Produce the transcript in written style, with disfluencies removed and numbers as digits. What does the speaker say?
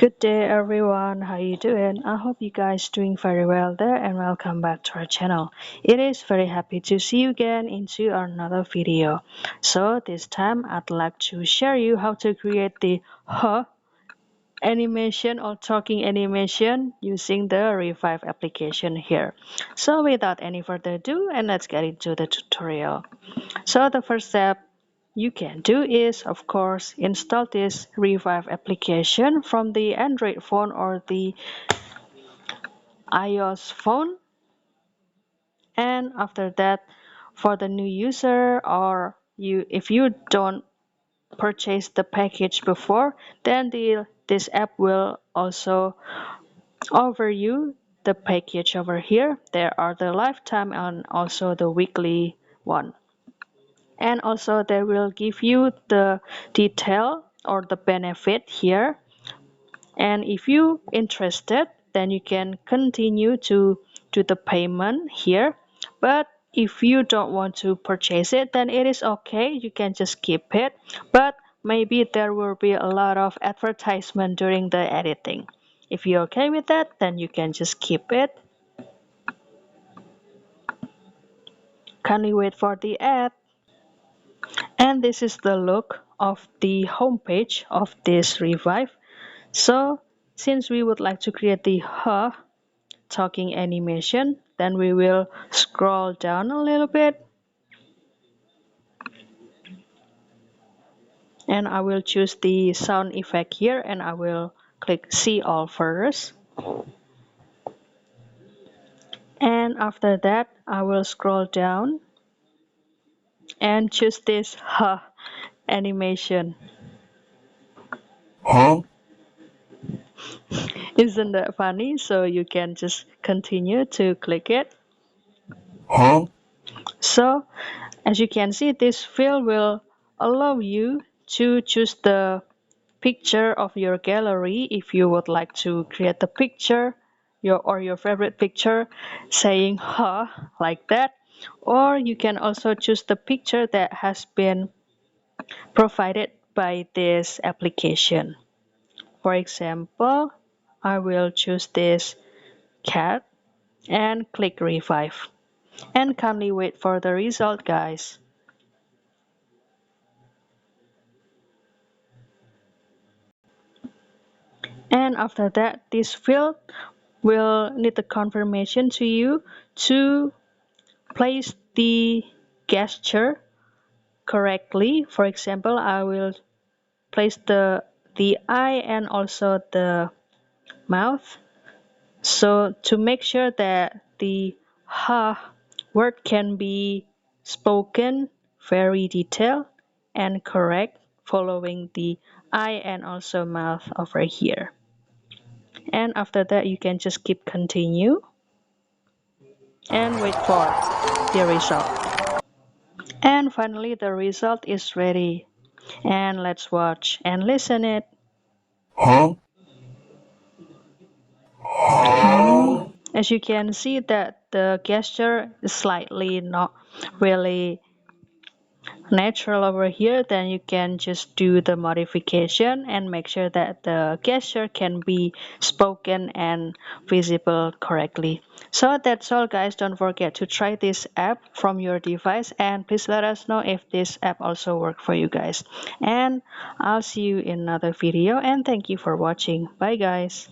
Good day everyone, how you doing? I hope you guys doing very well there and welcome back to our channel. It is very happy to see you again into another video. So this time I'd like to share you how to create the animation or talking animation using the Revive application here. So without any further ado, and let's get into the tutorial. So the first step you can do is, of course, install this Revive application from the Android phone or the iOS phone. And after that, for the new user or if you don't purchase the package before, then this app will also offer you the package over here. There are the lifetime and also the weekly one. And also they will give you the detail or the benefit here, and if you interested then you can continue to do the payment here, but if you don't want to purchase it then it is okay, you can just keep it, but maybe there will be a lot of advertisement during the editing. If you're okay with that then you can just keep it. Kindly wait for the ad. And this is the look of the homepage of this Revive. So since we would like to create the talking animation, then we will scroll down a little bit and I will choose the sound effect here and I will click see all first. And after that I will scroll down and choose this animation. Isn't that funny? So you can just continue to click it. So as you can see, this field will allow you to choose the picture of your gallery if you would like to create the picture your favorite picture saying like that, or you can also choose the picture that has been provided by this application. For example, I will choose this cat and click Revive, and kindly wait for the result, guys. And after that, this field will need the confirmation to you to place the gesture correctly. For example, I will place the eye and also the mouth. So to make sure that the ha word can be spoken very detailed and correct, following the eye and also mouth over here. And after that you can just keep continue and wait for the result. And finally the result is ready, and let's watch and listen it. As you can see that the gesture is slightly not really natural over here, then you can just do the modification and make sure that the gesture can be spoken and visible correctly. So that's all, guys. Don't forget to try this app from your device, and please let us know if this app also works for you guys. And I'll see you in another video, and thank you for watching. Bye, guys.